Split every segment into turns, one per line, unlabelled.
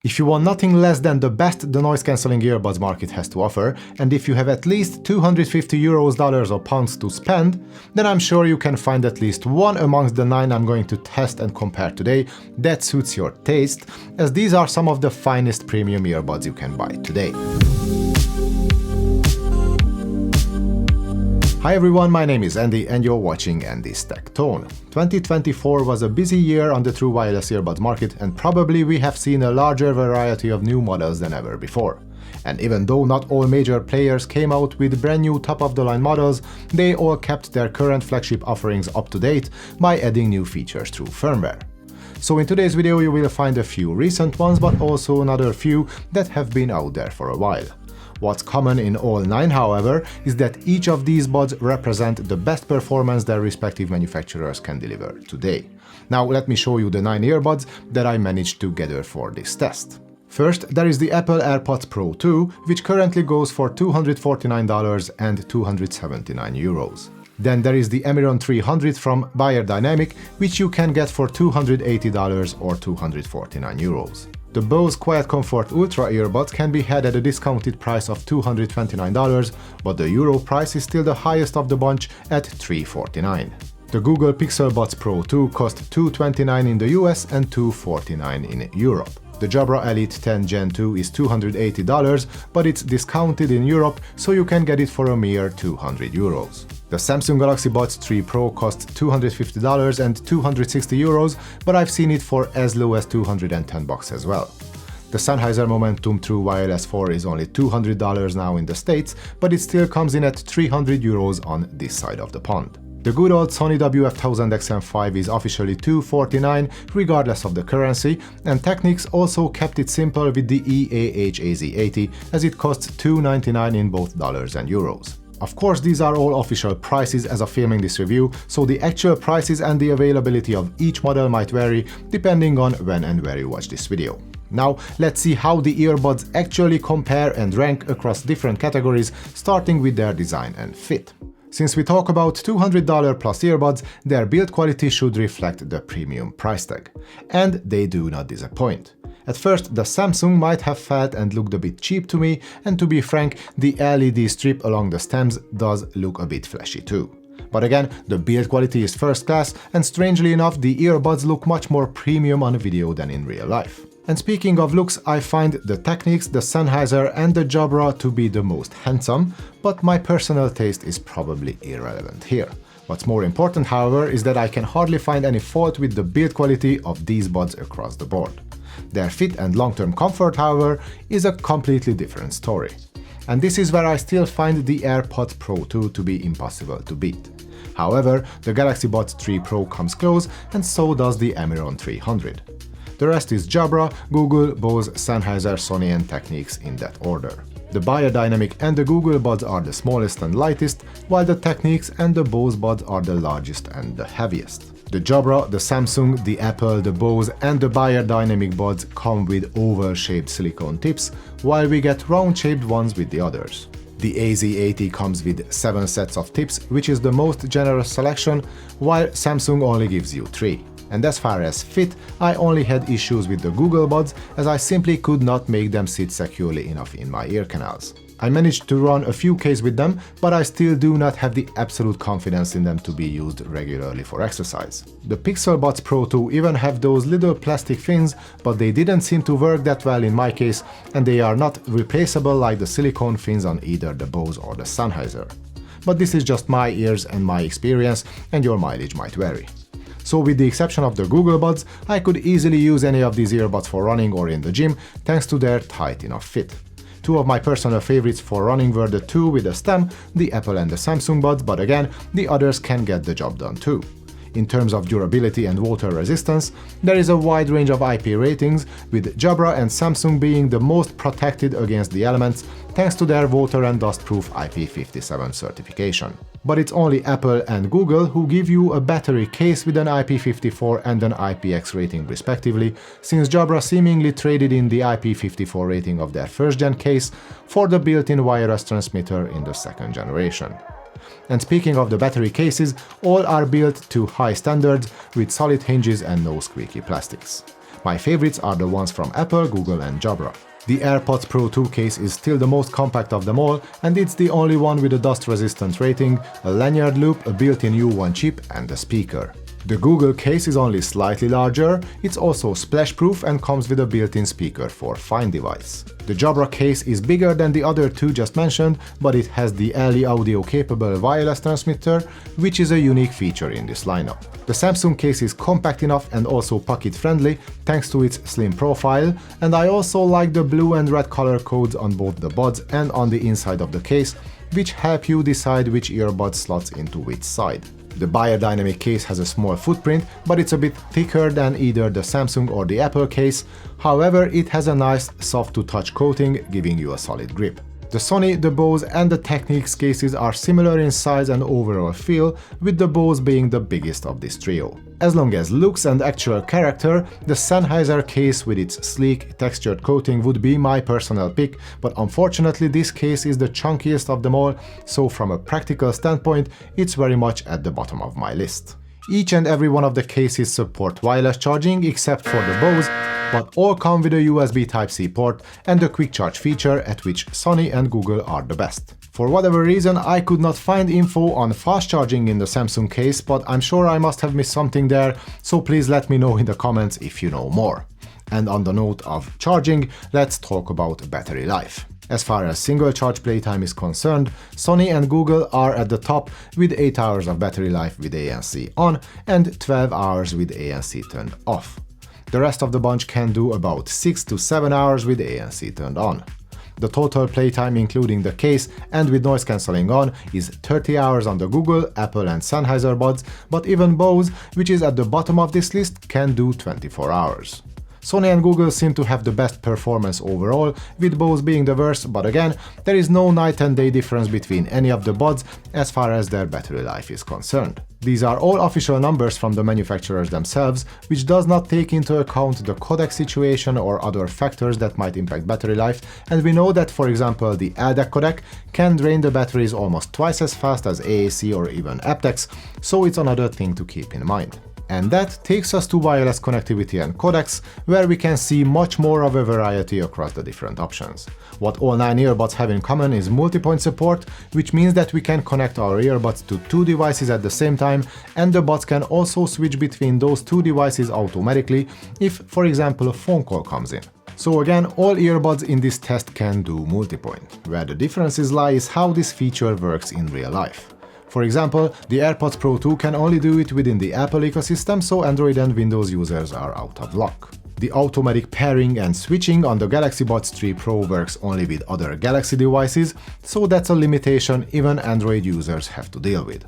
If you want nothing less than the best the noise-cancelling earbuds market has to offer, and if you have at least €250 dollars or pounds to spend, then I'm sure you can find at least one amongst the 9 I'm going to test and compare today that suits your taste, as these are some of the finest premium earbuds you can buy today. Hi everyone, my name is Andy and you're watching Andy's Tech Tone. 2024 was a busy year on the true wireless earbuds market, and probably we have seen a larger variety of new models than ever before. And even though not all major players came out with brand new top-of-the-line models, they all kept their current flagship offerings up to date by adding new features through firmware. So in today's video you will find a few recent ones, but also another few that have been out there for a while. What's common in all 9, however, is that each of these buds represent the best performance their respective manufacturers can deliver today. Now let me show you the 9 earbuds that I managed to gather for this test. First, there is the Apple AirPods Pro 2, which currently goes for $249 and €279. Then there is the AMIRON 300 from Beyerdynamic, which you can get for $280 or €249. The Bose Quiet Comfort Ultra earbuds can be had at a discounted price of $229, but the Euro price is still the highest of the bunch at $349. The Google Pixel Buds Pro 2 cost $229 in the US and $249 in Europe. The Jabra Elite 10 Gen 2 is $280, but it's discounted in Europe, so you can get it for a mere €200. The Samsung Galaxy Buds 3 Pro costs $250 and €260, but I've seen it for as low as $210 as well. The Sennheiser Momentum True Wireless 4 is only $200 now in the States, but it still comes in at €300 on this side of the pond. The good old Sony WF-1000XM5 is officially $249 regardless of the currency, and Technics also kept it simple with the EAH-AZ80 as it costs $299 in both dollars and euros. Of course, these are all official prices as of filming this review, so the actual prices and the availability of each model might vary depending on when and where you watch this video. Now, let's see how the earbuds actually compare and rank across different categories, starting with their design and fit. Since we talk about $200 plus earbuds, their build quality should reflect the premium price tag. And they do not disappoint. At first, the Samsung might have felt and looked a bit cheap to me, and to be frank, the LED strip along the stems does look a bit flashy too. But again, the build quality is first class, and strangely enough, the earbuds look much more premium on video than in real life. And speaking of looks, I find the Technics, the Sennheiser and the Jabra to be the most handsome, but my personal taste is probably irrelevant here. What's more important, however, is that I can hardly find any fault with the build quality of these buds across the board. Their fit and long-term comfort, however, is a completely different story. And this is where I still find the AirPods Pro 2 to be impossible to beat. However, the Galaxy Buds 3 Pro comes close, and so does the AMIRON 300. The rest is Jabra, Google, Bose, Sennheiser, Sony and Technics in that order. The Beyerdynamic and the Google Buds are the smallest and lightest, while the Technics and the Bose Buds are the largest and the heaviest. The Jabra, the Samsung, the Apple, the Bose and the Beyerdynamic buds come with oval-shaped silicone tips, while we get round-shaped ones with the others. The AZ80 comes with 7 sets of tips, which is the most generous selection, while Samsung only gives you 3. And as far as fit, I only had issues with the Google Buds, as I simply could not make them sit securely enough in my ear canals. I managed to run a few Ks with them, but I still do not have the absolute confidence in them to be used regularly for exercise. The Pixel Buds Pro 2 even have those little plastic fins, but they didn't seem to work that well in my case, and they are not replaceable like the silicone fins on either the Bose or the Sennheiser. But this is just my ears and my experience, and your mileage might vary. So with the exception of the Google Buds, I could easily use any of these earbuds for running or in the gym, thanks to their tight enough fit. Two of my personal favorites for running were the two with a stem, the Apple and the Samsung Buds, but again, the others can get the job done too. In terms of durability and water resistance, there is a wide range of IP ratings, with Jabra and Samsung being the most protected against the elements thanks to their water and dust-proof IP57 certification. But it's only Apple and Google who give you a battery case with an IP54 and an IPX rating respectively, since Jabra seemingly traded in the IP54 rating of their first-gen case for the built-in wireless transmitter in the second generation. And speaking of the battery cases, all are built to high standards with solid hinges and no squeaky plastics. My favorites are the ones from Apple, Google and Jabra. The AirPods Pro 2 case is still the most compact of them all, and it's the only one with a dust-resistant rating, a lanyard loop, a built-in U1 chip and a speaker. The Google case is only slightly larger, it's also splash-proof and comes with a built-in speaker for Find device. The Jabra case is bigger than the other two just mentioned, but it has the LE audio-capable wireless transmitter, which is a unique feature in this lineup. The Samsung case is compact enough and also pocket-friendly, thanks to its slim profile, and I also like the blue and red color codes on both the buds and on the inside of the case, which help you decide which earbud slots into which side. The Beyerdynamic case has a small footprint, but it's a bit thicker than either the Samsung or the Apple case. However, it has a nice soft-to-touch coating, giving you a solid grip. The Sony, the Bose and the Technics cases are similar in size and overall feel, with the Bose being the biggest of this trio. As long as looks and actual character, the Sennheiser case with its sleek, textured coating would be my personal pick, but unfortunately this case is the chunkiest of them all, so from a practical standpoint, it's very much at the bottom of my list. Each and every one of the cases support wireless charging except for the Bose, but all come with a USB Type-C port and the quick charge feature, at which Sony and Google are the best. For whatever reason, I could not find info on fast charging in the Samsung case, but I'm sure I must have missed something there, so please let me know in the comments if you know more. And on the note of charging, let's talk about battery life. As far as single charge playtime is concerned, Sony and Google are at the top with 8 hours of battery life with ANC on and 12 hours with ANC turned off. The rest of the bunch can do about 6 to 7 hours with ANC turned on. The total playtime including the case and with noise cancelling on is 30 hours on the Google, Apple and Sennheiser buds, but even Bose, which is at the bottom of this list, can do 24 hours. Sony and Google seem to have the best performance overall, with Bose being the worst, but again, there is no night and day difference between any of the buds as far as their battery life is concerned. These are all official numbers from the manufacturers themselves, which does not take into account the codec situation or other factors that might impact battery life, and we know that, for example, the LDAC codec can drain the batteries almost twice as fast as AAC or even aptX, so it's another thing to keep in mind. And that takes us to wireless connectivity and codecs, where we can see much more of a variety across the different options. What all 9 earbuds have in common is multi-point support, which means that we can connect our earbuds to 2 devices at the same time, and the buds can also switch between those 2 devices automatically if, for example, a phone call comes in. So again, all earbuds in this test can do multi-point. Where the differences lie is how this feature works in real life. For example, the AirPods Pro 2 can only do it within the Apple ecosystem, so Android and Windows users are out of luck. The automatic pairing and switching on the Galaxy Buds 3 Pro works only with other Galaxy devices, so that's a limitation even Android users have to deal with.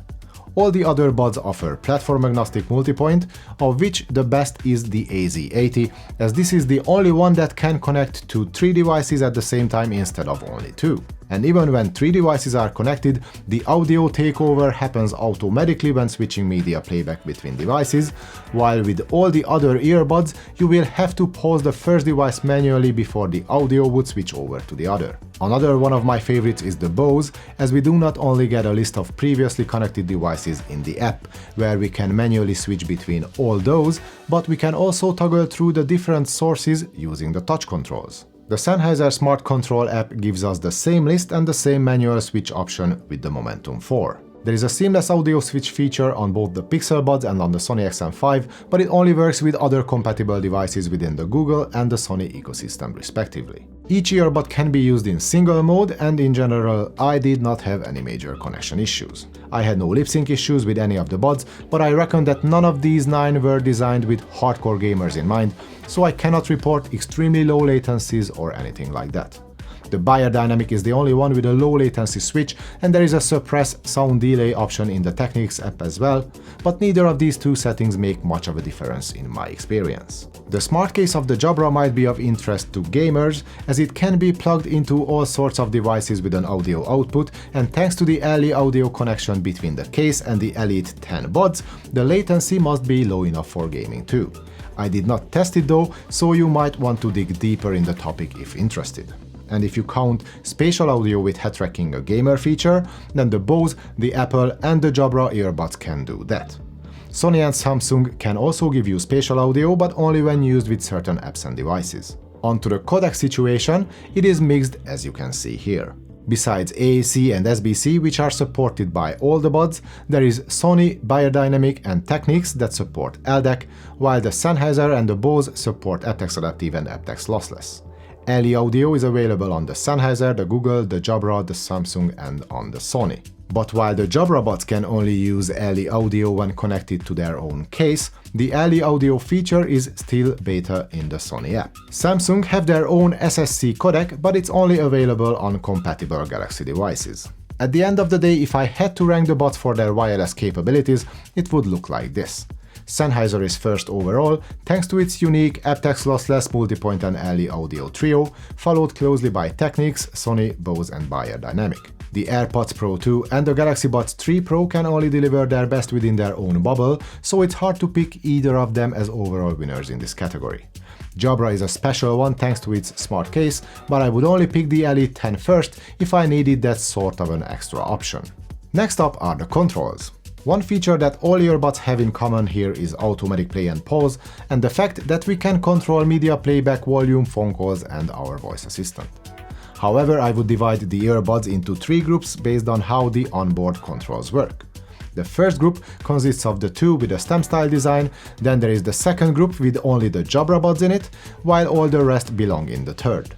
All the other buds offer platform-agnostic multipoint, of which the best is the AZ80, as this is the only one that can connect to 3 devices at the same time instead of only 2. And even when 3 devices are connected, the audio takeover happens automatically when switching media playback between devices, while with all the other earbuds, you will have to pause the first device manually before the audio would switch over to the other. Another one of my favorites is the Bose, as we do not only get a list of previously connected devices in the app, where we can manually switch between all those, but we can also toggle through the different sources using the touch controls. The Sennheiser Smart Control app gives us the same list and the same manual switch option with the Momentum 4. There is a seamless audio switch feature on both the Pixel Buds and on the Sony XM5, but it only works with other compatible devices within the Google and the Sony ecosystem respectively. Each earbud can be used in single mode, and in general, I did not have any major connection issues. I had no lip sync issues with any of the buds, but I reckon that none of these 9 were designed with hardcore gamers in mind, so I cannot report extremely low latencies or anything like that. The Beyerdynamic is the only one with a low latency switch, and there is a suppress sound delay option in the Technics app as well, but neither of these 2 settings make much of a difference in my experience. The smart case of the Jabra might be of interest to gamers, as it can be plugged into all sorts of devices with an audio output, and thanks to the LE audio connection between the case and the Elite 10 buds, the latency must be low enough for gaming too. I did not test it though, so you might want to dig deeper in the topic if interested. And if you count spatial audio with head tracking a gamer feature, then the Bose, the Apple and the Jabra earbuds can do that. Sony and Samsung can also give you spatial audio, but only when used with certain apps and devices. Onto the codec situation, it is mixed, as you can see here. Besides AAC and SBC, which are supported by all the buds, there is Sony, Beyerdynamic and Technics that support LDAC, while the Sennheiser and the Bose support aptX Adaptive and aptX Lossless. LE audio is available on the Sennheiser, the Google, the Jabra, the Samsung and on the Sony. But while the Jabra buds can only use LE audio when connected to their own case, the LE audio feature is still beta in the Sony app. Samsung have their own SSC codec, but it's only available on compatible Galaxy devices. At the end of the day, if I had to rank the buds for their wireless capabilities, it would look like this. Sennheiser is first overall, thanks to its unique aptX Lossless multipoint and LE audio trio, followed closely by Technics, Sony, Bose and Beyerdynamic. The AirPods Pro 2 and the Galaxy Buds 3 Pro can only deliver their best within their own bubble, so it's hard to pick either of them as overall winners in this category. Jabra is a special one thanks to its smart case, but I would only pick the Elite 10 first if I needed that sort of an extra option. Next up are the controls. One feature that all earbuds have in common here is automatic play and pause, and the fact that we can control media playback, volume, phone calls and our voice assistant. However, I would divide the earbuds into 3 groups based on how the onboard controls work. The first group consists of the 2 with a stem-style design, then there is the second group with only the Jabra buds in it, while all the rest belong in the third.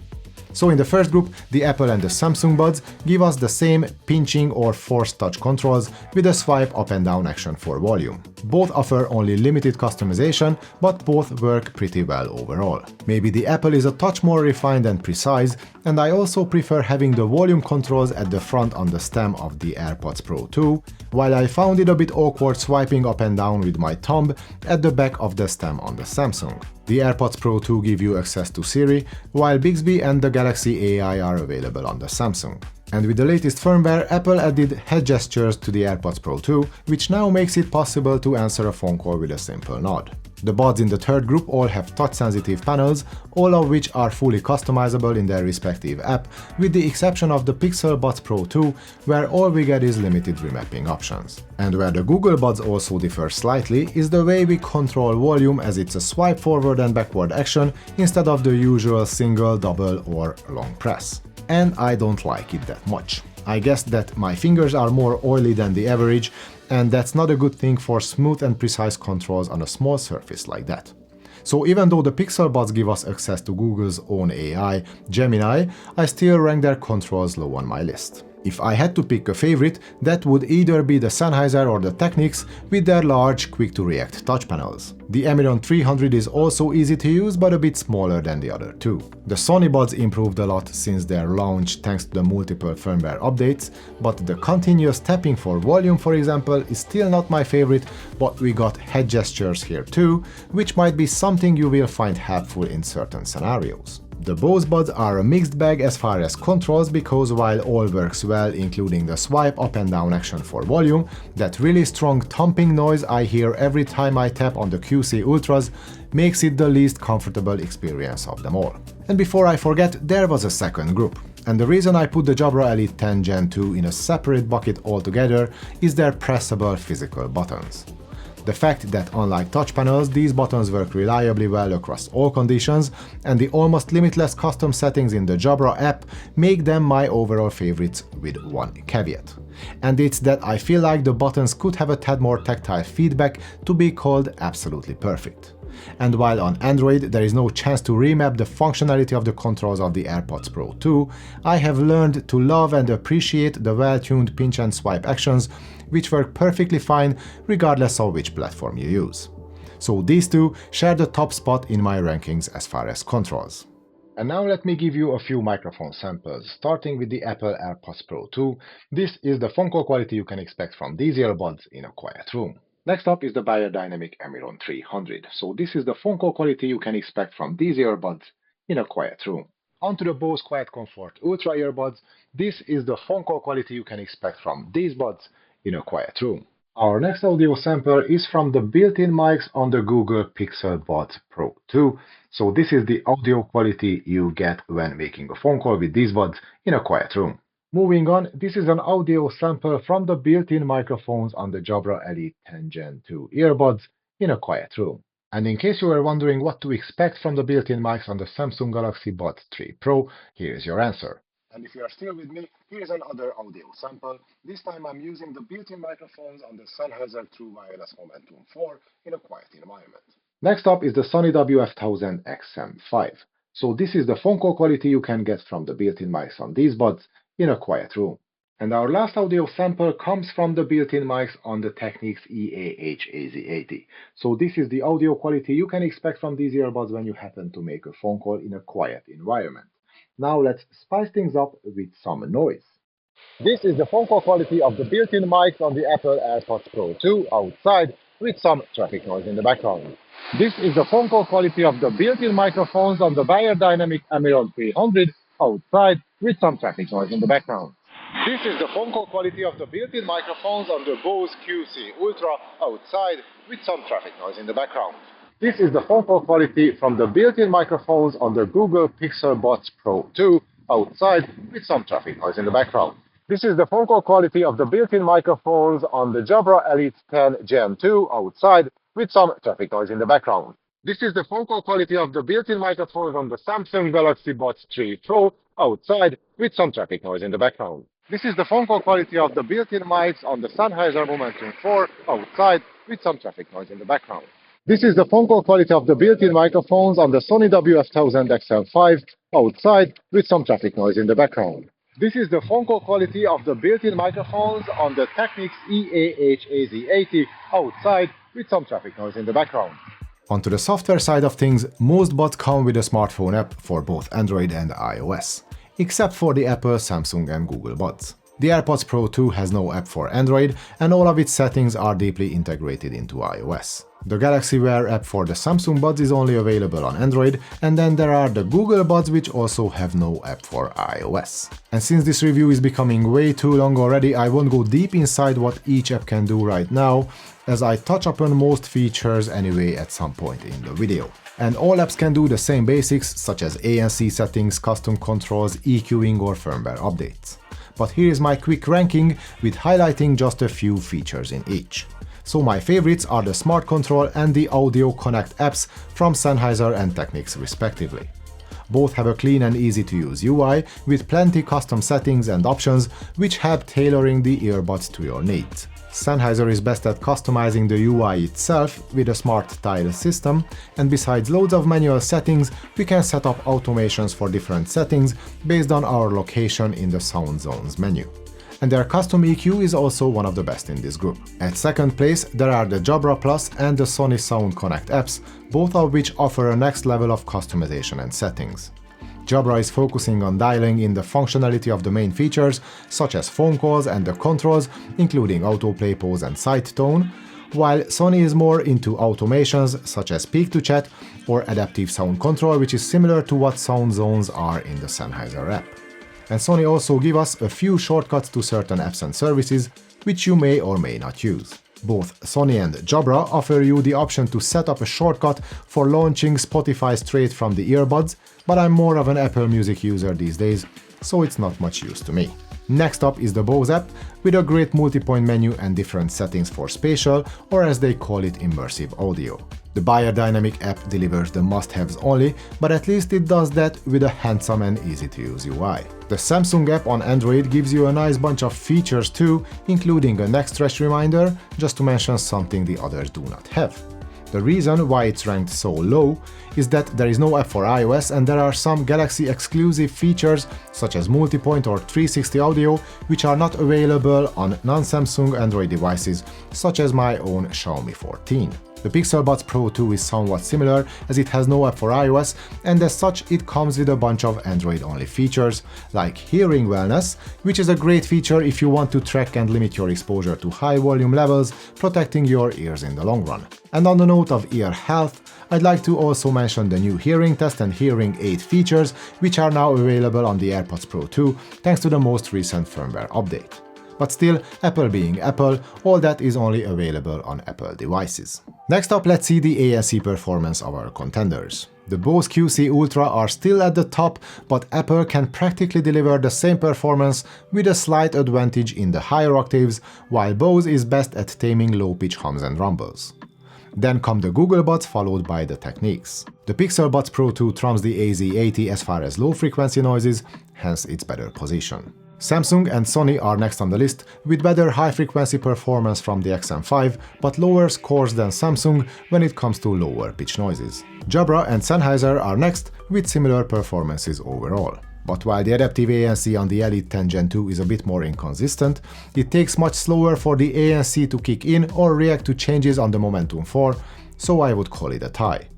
So in the first group, the Apple and the Samsung buds give us the same pinching or force touch controls with a swipe up and down action for volume. Both offer only limited customization, but both work pretty well overall. Maybe the Apple is a touch more refined and precise, and I also prefer having the volume controls at the front on the stem of the AirPods Pro 2, while I found it a bit awkward swiping up and down with my thumb at the back of the stem on the Samsung. The AirPods Pro 2 give you access to Siri, while Bixby and the Galaxy AI are available on the Samsung. And with the latest firmware, Apple added head gestures to the AirPods Pro 2, which now makes it possible to answer a phone call with a simple nod. The buds in the third group all have touch-sensitive panels, all of which are fully customizable in their respective app, with the exception of the Pixel Buds Pro 2, where all we get is limited remapping options. And where the Google Buds also differ slightly is the way we control volume, as it's a swipe forward and backward action instead of the usual single, double or long press. And I don't like it that much. I guess that my fingers are more oily than the average, and that's not a good thing for smooth and precise controls on a small surface like that. So even though the Pixel Buds give us access to Google's own AI, Gemini, I still rank their controls low on my list. If I had to pick a favorite, that would either be the Sennheiser or the Technics with their large, quick-to-react touch panels. The AMIRON 300 is also easy to use, but a bit smaller than the other two. The Sony buds improved a lot since their launch thanks to the multiple firmware updates, but the continuous tapping for volume, for example, is still not my favorite, but we got head gestures here too, which might be something you will find helpful in certain scenarios. The Bose buds are a mixed bag as far as controls, because while all works well, including the swipe up and down action for volume, that really strong thumping noise I hear every time I tap on the QC Ultras makes it the least comfortable experience of them all. And before I forget, there was a second group. And the reason I put the Jabra Elite 10 Gen 2 in a separate bucket altogether is their pressable physical buttons. The fact that unlike touch panels, these buttons work reliably well across all conditions, and the almost limitless custom settings in the Jabra app make them my overall favorites, with one caveat. And it's that I feel like the buttons could have a tad more tactile feedback to be called absolutely perfect. And while on Android there is no chance to remap the functionality of the controls of the AirPods Pro 2, I have learned to love and appreciate the well-tuned pinch and swipe actions, which work perfectly fine regardless of which platform you use. So these two share the top spot in my rankings as far as controls. And now let me give you a few microphone samples, starting with the Apple AirPods Pro 2. This is the phone call quality you can expect from these earbuds in a quiet room. Next up is the Beyerdynamic AMIRON 300. So this is the phone call quality you can expect from these earbuds in a quiet room. Onto the Bose Quiet Comfort Ultra earbuds. This is the phone call quality you can expect from these buds in a quiet room. Our next audio sample is from the built-in mics on the Google Pixel Buds Pro 2. So this is the audio quality you get when making a phone call with these buds in a quiet room. Moving on, this is an audio sample from the built-in microphones on the Jabra Elite 10 Gen 2 earbuds in a quiet room. And in case you were wondering what to expect from the built-in mics on the Samsung Galaxy Buds 3 Pro, here is your answer. And if you are still with me, here's another audio sample. This time I'm using the built-in microphones on the Sennheiser True Wireless Momentum 4 in a quiet environment. Next up is the Sony WF-1000 XM5. So this is the phone call quality you can get from the built-in mics on these buds in a quiet room. And our last audio sample comes from the built-in mics on the Technics EAH-AZ80. So this is the audio quality you can expect from these earbuds when you happen to make a phone call in a quiet environment. Now let's spice things up with some noise. This is the phone call quality of the built-in mics on the Apple AirPods Pro 2 outside with some traffic noise in the background. This is the phone call quality of the built-in microphones on the Beyerdynamic AMIRON 300 outside with some traffic noise in the background. This is the phone call quality of the built-in microphones on the Bose QC Ultra outside with some traffic noise in the background. This is the phone call quality from the built-in microphones on the Google Pixel Buds Pro 2 outside with some traffic noise in the background. This is the phone call quality of the built-in microphones on the Jabra Elite 10 Gen 2 outside with some traffic noise in the background. This is the phone call quality of the built-in microphones on the Samsung Galaxy Buds 3 Pro outside with some traffic noise in the background. This is the phone call quality of the built-in mics on the Sennheiser Momentum 4 outside with some traffic noise in the background. This is the phone call quality of the built-in microphones on the Sony WF-1000 XM5 outside with some traffic noise in the background. This is the phone call quality of the built-in microphones on the Technics EAH-AZ80 outside with some traffic noise in the background. Onto the software side of things, most buds come with a smartphone app for both Android and iOS, except for the Apple, Samsung and Google buds. The AirPods Pro 2 has no app for Android, and all of its settings are deeply integrated into iOS. The Galaxy Wear app for the Samsung buds is only available on Android, and then there are the Google buds which also have no app for iOS. And since this review is becoming way too long already, I won't go deep inside what each app can do right now, as I touch upon most features anyway at some point in the video. And all apps can do the same basics, such as ANC settings, custom controls, EQing or firmware updates. But here is my quick ranking with highlighting just a few features in each. So my favorites are the Smart Control and the Audio Connect apps from Sennheiser and Technics respectively. Both have a clean and easy to use UI with plenty custom settings and options which help tailoring the earbuds to your needs. Sennheiser is best at customizing the UI itself with a smart tile system, and besides loads of manual settings, we can set up automations for different settings based on our location in the Sound Zones menu. And their custom EQ is also one of the best in this group. At second place, there are the Jabra Plus and the Sony Sound Connect apps, both of which offer a next level of customization and settings. Jabra is focusing on dialing in the functionality of the main features, such as phone calls and the controls, including autoplay, pause and side tone, while Sony is more into automations such as peak-to-chat or adaptive sound control, which is similar to what Sound Zones are in the Sennheiser app. And Sony also give us a few shortcuts to certain apps and services, which you may or may not use. Both Sony and Jabra offer you the option to set up a shortcut for launching Spotify straight from the earbuds, but I'm more of an Apple Music user these days, so it's not much use to me. Next up is the Bose app, with a great multi-point menu and different settings for spatial, or as they call it, immersive audio. The Beyerdynamic app delivers the must-haves only, but at least it does that with a handsome and easy-to-use UI. The Samsung app on Android gives you a nice bunch of features too, including a next stretch reminder, just to mention something the others do not have. The reason why it's ranked so low is that there is no app for iOS, and there are some Galaxy exclusive features such as multi-point or 360 audio which are not available on non-Samsung Android devices such as my own Xiaomi 14. The Pixel Buds Pro 2 is somewhat similar, as it has no app for iOS, and as such it comes with a bunch of Android-only features, like Hearing Wellness, which is a great feature if you want to track and limit your exposure to high volume levels, protecting your ears in the long run. And on the note of ear health, I'd like to also mention the new hearing test and hearing aid features, which are now available on the AirPods Pro 2 thanks to the most recent firmware update. But still, Apple being Apple, all that is only available on Apple devices. Next up, let's see the ANC performance of our contenders. The Bose QC Ultra are still at the top, but Apple can practically deliver the same performance with a slight advantage in the higher octaves, while Bose is best at taming low-pitch hums and rumbles. Then come the Google Buds, followed by the Technics. The Pixel Buds Pro 2 trumps the AZ80 as far as low-frequency noises, hence its better position. Samsung and Sony are next on the list, with better high-frequency performance from the XM5, but lower scores than Samsung when it comes to lower pitch noises. Jabra and Sennheiser are next, with similar performances overall. But while the adaptive ANC on the Elite 10 Gen 2 is a bit more inconsistent, it takes much slower for the ANC to kick in or react to changes on the Momentum 4, so I would call it a tie.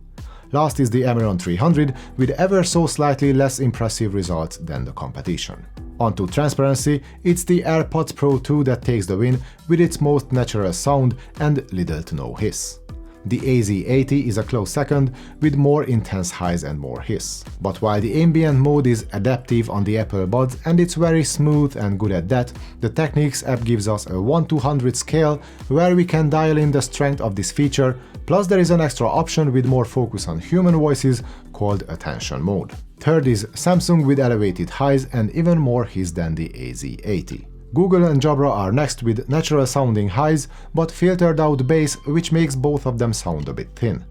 Last is the AMIRON 300, with ever so slightly less impressive results than the competition. Onto transparency, it's the AirPods Pro 2 that takes the win with its most natural sound and little to no hiss. The AZ80 is a close second, with more intense highs and more hiss. But while the ambient mode is adaptive on the Apple Buds and it's very smooth and good at that, the Technics app gives us a 1:100 scale where we can dial in the strength of this feature, plus there is an extra option with more focus on human voices called Attention Mode. Third is Samsung with elevated highs and even more hiss than the AZ80. Google and Jabra are next with natural sounding highs, but filtered out bass, which makes both of them sound a bit thin.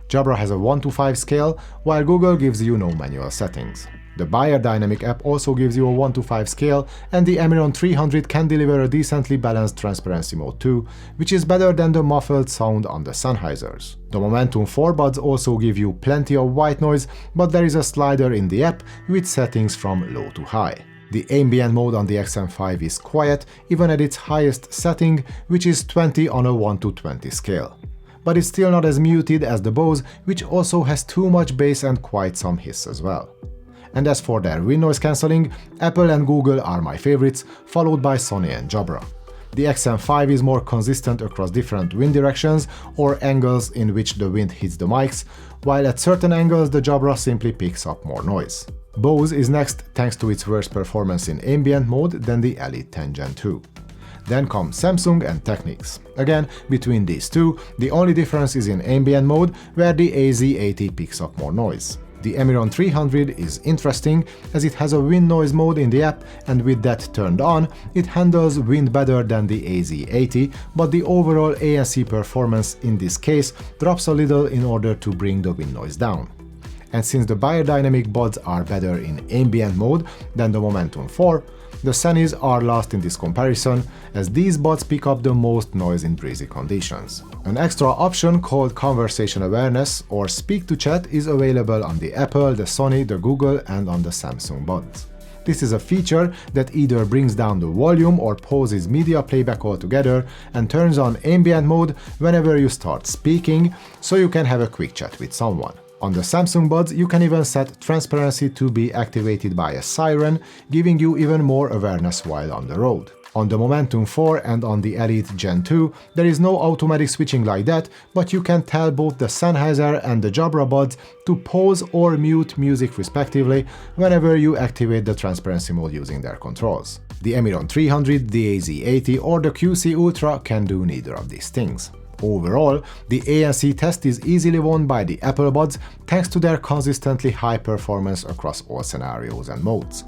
Jabra has a 1:5 scale, while Google gives you no manual settings. The Beyerdynamic app also gives you a 1:5 scale, and the AMIRON 300 can deliver a decently balanced transparency mode too, which is better than the muffled sound on the Sennheisers. The Momentum 4 buds also give you plenty of white noise, but there is a slider in the app with settings from low to high. The ambient mode on the XM5 is quiet, even at its highest setting, which is 20 on a 1:20 scale. But it's still not as muted as the Bose, which also has too much bass and quite some hiss as well. And as for their wind noise cancelling, Apple and Google are my favorites, followed by Sony and Jabra. The XM5 is more consistent across different wind directions or angles in which the wind hits the mics, while at certain angles the Jabra simply picks up more noise. Bose is next thanks to its worse performance in ambient mode than the Elite 10 Gen 2. Then come Samsung and Technics. Again, between these two, the only difference is in ambient mode, where the AZ80 picks up more noise. The AMIRON 300 is interesting as it has a wind noise mode in the app, and with that turned on, it handles wind better than the AZ80, but the overall ANC performance in this case drops a little in order to bring the wind noise down. And since the Beyerdynamic buds are better in ambient mode than the Momentum 4, the Sennheiser are last in this comparison, as these buds pick up the most noise in breezy conditions. An extra option called Conversation Awareness or Speak to Chat is available on the Apple, the Sony, the Google and on the Samsung buds. This is a feature that either brings down the volume or pauses media playback altogether and turns on ambient mode whenever you start speaking, so you can have a quick chat with someone. On the Samsung buds, you can even set transparency to be activated by a siren, giving you even more awareness while on the road. On the Momentum 4 and on the Elite Gen 2, there is no automatic switching like that, but you can tell both the Sennheiser and the Jabra buds to pause or mute music respectively whenever you activate the transparency mode using their controls. The AMIRON 300, the AZ80 or the QC Ultra can do neither of these things. Overall, the ANC test is easily won by the Apple Buds thanks to their consistently high performance across all scenarios and modes.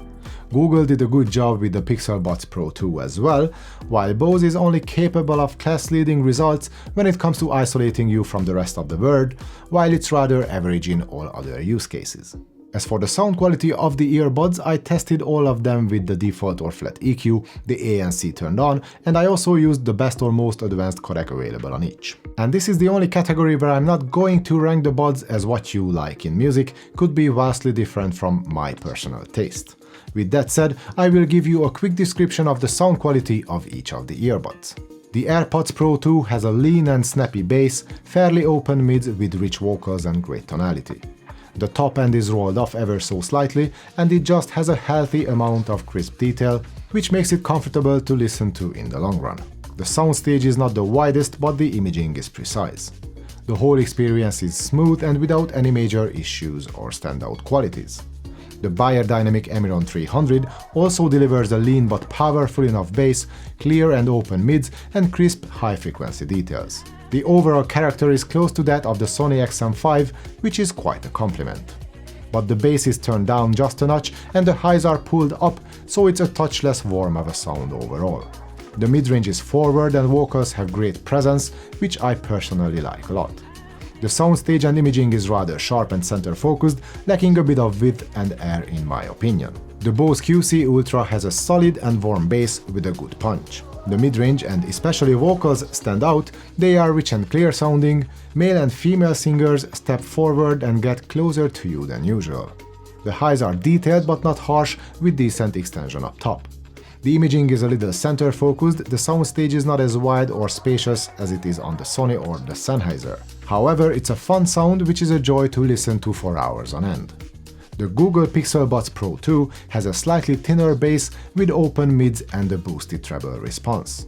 Google did a good job with the Pixel Buds Pro 2 as well, while Bose is only capable of class-leading results when it comes to isolating you from the rest of the world, while it's rather average in all other use cases. As for the sound quality of the earbuds, I tested all of them with the default or flat EQ, the ANC turned on, and I also used the best or most advanced codec available on each. And this is the only category where I'm not going to rank the buds, as what you like in music could be vastly different from my personal taste. With that said, I will give you a quick description of the sound quality of each of the earbuds. The AirPods Pro 2 has a lean and snappy bass, fairly open mids with rich vocals and great tonality. The top end is rolled off ever so slightly, and it just has a healthy amount of crisp detail, which makes it comfortable to listen to in the long run. The soundstage is not the widest, but the imaging is precise. The whole experience is smooth and without any major issues or standout qualities. The Beyerdynamic AMIRON 300 also delivers a lean but powerful enough bass, clear and open mids, and crisp high-frequency details. The overall character is close to that of the Sony XM5, which is quite a compliment. But the bass is turned down just a notch and the highs are pulled up, so it's a touch less warm of a sound overall. The mid-range is forward and vocals have great presence, which I personally like a lot. The soundstage and imaging is rather sharp and center-focused, lacking a bit of width and air in my opinion. The Bose QC Ultra has a solid and warm bass with a good punch. The mid-range and especially vocals stand out, they are rich and clear sounding, male and female singers step forward and get closer to you than usual. The highs are detailed but not harsh, with decent extension up top. The imaging is a little center-focused, the soundstage is not as wide or spacious as it is on the Sony or the Sennheiser. However, it's a fun sound which is a joy to listen to for hours on end. The Google Pixel Buds Pro 2 has a slightly thinner bass with open mids and a boosted treble response.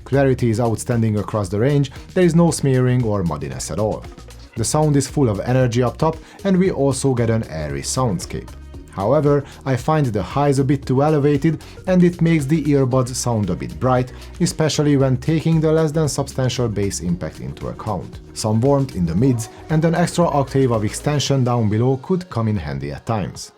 Clarity is outstanding across the range, there is no smearing or muddiness at all. The sound is full of energy up top and we also get an airy soundscape. However, I find the highs a bit too elevated and it makes the earbuds sound a bit bright, especially when taking the less than substantial bass impact into account. Some warmth in the mids and an extra octave of extension down below could come in handy at times.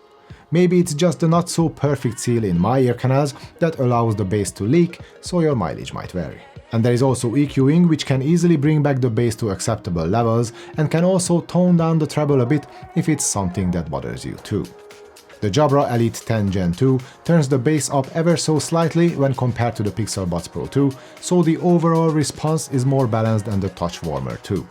Maybe it's just the not so perfect seal in my ear canals that allows the bass to leak, so your mileage might vary. And there is also EQing, which can easily bring back the bass to acceptable levels and can also tone down the treble a bit if it's something that bothers you too. The Jabra Elite 10 Gen 2 turns the bass up ever so slightly when compared to the Pixel Buds Pro 2, so the overall response is more balanced and a touch warmer too.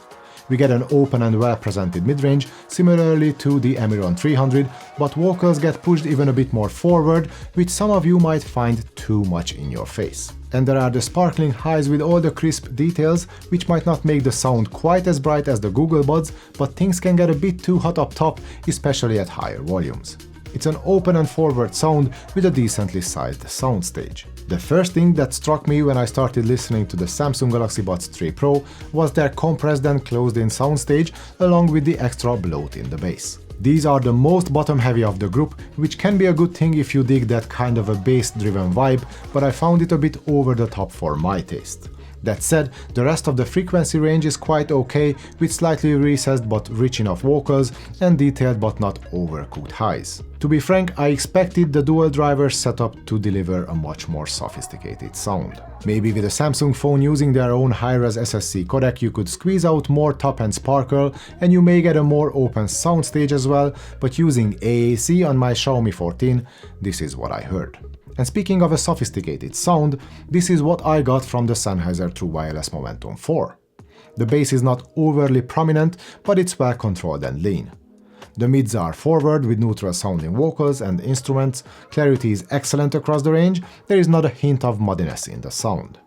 We get an open and well-presented mid-range, similarly to the AMIRON 300, but vocals get pushed even a bit more forward, which some of you might find too much in your face. And there are the sparkling highs with all the crisp details, which might not make the sound quite as bright as the Google Buds, but things can get a bit too hot up top, especially at higher volumes. It's an open and forward sound with a decently sized soundstage. The first thing that struck me when I started listening to the Samsung Galaxy Buds 3 Pro was their compressed and closed-in soundstage along with the extra bloat in the bass. These are the most bottom-heavy of the group, which can be a good thing if you dig that kind of a bass-driven vibe, but I found it a bit over the top for my taste. That said, the rest of the frequency range is quite okay, with slightly recessed but rich enough vocals and detailed but not overcooked highs. To be frank, I expected the dual driver setup to deliver a much more sophisticated sound. Maybe with a Samsung phone using their own high-res SSC codec you could squeeze out more top-end sparkle and you may get a more open soundstage as well, but using AAC on my Xiaomi 14, this is what I heard. And speaking of a sophisticated sound, this is what I got from the Sennheiser True Wireless Momentum 4. The bass is not overly prominent, but it's well controlled and lean. The mids are forward with neutral sounding vocals and instruments, clarity is excellent across the range, there is not a hint of muddiness in the sound.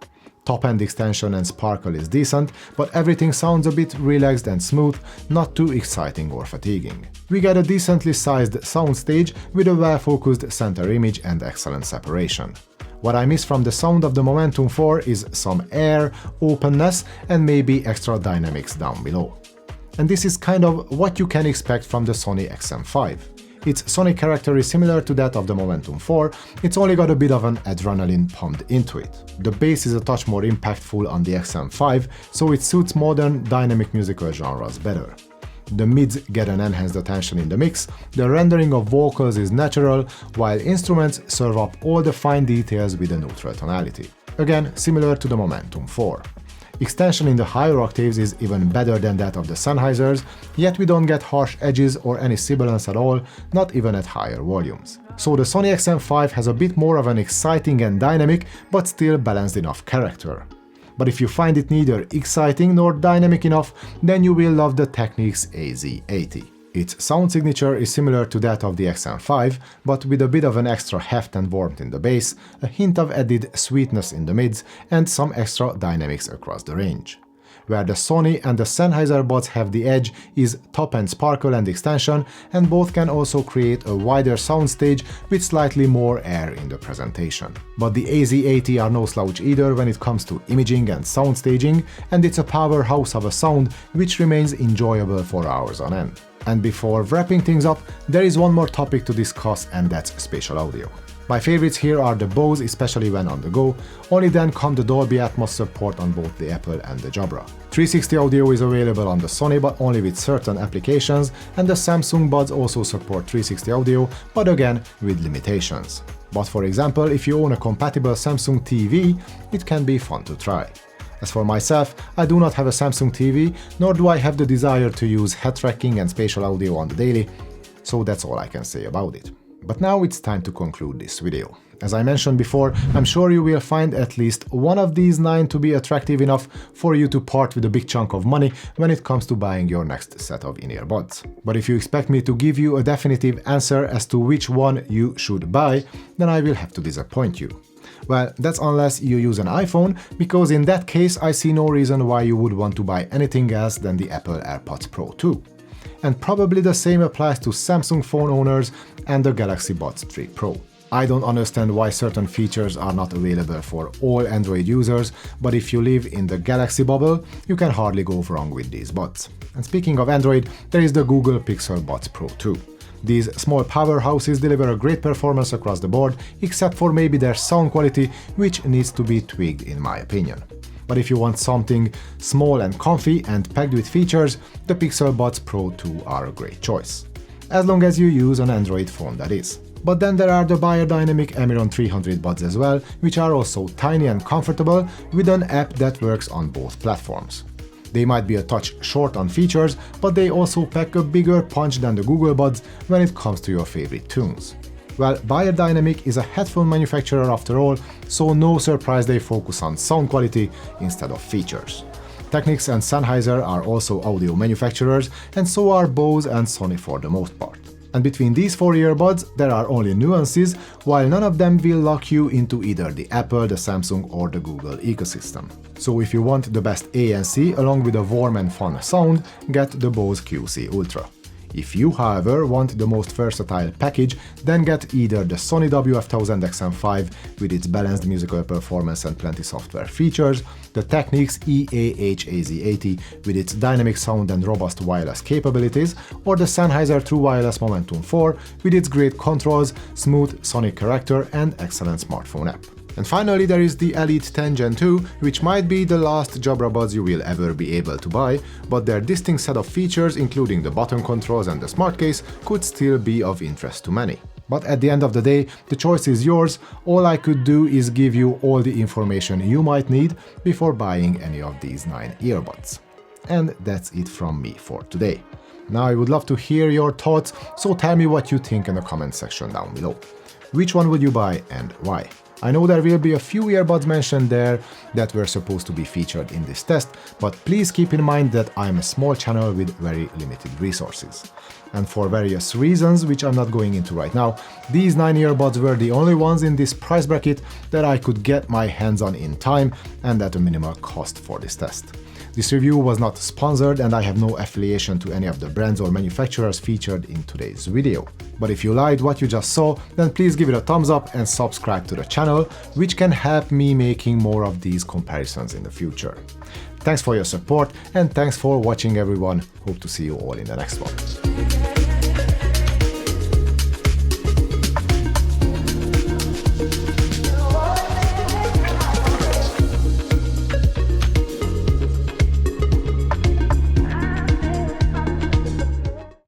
Top-end extension and sparkle is decent, but everything sounds a bit relaxed and smooth, not too exciting or fatiguing. We get a decently sized soundstage with a well-focused center image and excellent separation. What I miss from the sound of the Momentum 4 is some air, openness, and maybe extra dynamics down below. And this is kind of what you can expect from the Sony XM5. Its sonic character is similar to that of the Momentum 4, it's only got a bit of an adrenaline pumped into it. The bass is a touch more impactful on the XM5, so it suits modern dynamic musical genres better. The mids get an enhanced attention in the mix, the rendering of vocals is natural, while instruments serve up all the fine details with a neutral tonality. Again, similar to the Momentum 4. Extension in the higher octaves is even better than that of the Sennheisers, yet we don't get harsh edges or any sibilance at all, not even at higher volumes. So the Sony XM5 has a bit more of an exciting and dynamic, but still balanced enough character. But if you find it neither exciting nor dynamic enough, then you will love the Technics AZ80. Its sound signature is similar to that of the XM5, but with a bit of an extra heft and warmth in the bass, a hint of added sweetness in the mids, and some extra dynamics across the range. Where the Sony and the Sennheiser buds have the edge is top-end sparkle and extension, and both can also create a wider soundstage with slightly more air in the presentation. But the AZ80 are no slouch either when it comes to imaging and sound staging, and it's a powerhouse of a sound which remains enjoyable for hours on end. And before wrapping things up, there is one more topic to discuss, and that's spatial audio. My favorites here are the Bose, especially when on the go. Only then come the Dolby Atmos support on both the Apple and the Jabra. 360 audio is available on the Sony, but only with certain applications, and the Samsung Buds also support 360 audio, but again with limitations. But for example, if you own a compatible Samsung TV, it can be fun to try. As for myself, I do not have a Samsung TV, nor do I have the desire to use head tracking and spatial audio on the daily, so that's all I can say about it. But now it's time to conclude this video. As I mentioned before, I'm sure you will find at least one of these 9 to be attractive enough for you to part with a big chunk of money when it comes to buying your next set of in-ear buds. But if you expect me to give you a definitive answer as to which one you should buy, then I will have to disappoint you. Well, that's unless you use an iPhone, because in that case I see no reason why you would want to buy anything else than the Apple AirPods Pro 2. And probably the same applies to Samsung phone owners and the Galaxy Buds 3 Pro. I don't understand why certain features are not available for all Android users, but if you live in the Galaxy bubble, you can hardly go wrong with these buds. And speaking of Android, there is the Google Pixel Buds Pro 2. These small powerhouses deliver a great performance across the board, except for maybe their sound quality, which needs to be tweaked in my opinion. But if you want something small and comfy and packed with features, the Pixel Buds Pro 2 are a great choice. As long as you use an Android phone, that is. But then there are the Beyerdynamic AMIRON 300 buds as well, which are also tiny and comfortable with an app that works on both platforms. They might be a touch short on features, but they also pack a bigger punch than the Google Buds when it comes to your favorite tunes. Well, Beyerdynamic is a headphone manufacturer after all, so no surprise they focus on sound quality instead of features. Technics and Sennheiser are also audio manufacturers, and so are Bose and Sony for the most part. And between these 4 earbuds, there are only nuances, while none of them will lock you into either the Apple, the Samsung or the Google ecosystem. So if you want the best ANC along with a warm and fun sound, get the Bose QC Ultra. If you, however, want the most versatile package, then get either the Sony WF-1000 XM5 with its balanced musical performance and plenty software features, the Technics EAH-AZ80 with its dynamic sound and robust wireless capabilities, or the Sennheiser True Wireless Momentum 4 with its great controls, smooth sonic character and excellent smartphone app. And finally there is the Elite 10 Gen 2, which might be the last Jabra buds you will ever be able to buy, but their distinct set of features, including the button controls and the smart case, could still be of interest to many. But at the end of the day, the choice is yours. All I could do is give you all the information you might need before buying any of these 9 earbuds. And that's it from me for today. Now I would love to hear your thoughts, so tell me what you think in the comment section down below. Which one would you buy and why? I know there will be a few earbuds mentioned there that were supposed to be featured in this test, but please keep in mind that I'm a small channel with very limited resources. And for various reasons, which I'm not going into right now, these 9 earbuds were the only ones in this price bracket that I could get my hands on in time and at a minimal cost for this test. This review was not sponsored and I have no affiliation to any of the brands or manufacturers featured in today's video. But if you liked what you just saw, then please give it a thumbs up and subscribe to the channel, which can help me making more of these comparisons in the future. Thanks for your support and thanks for watching everyone. Hope to see you all in the next one.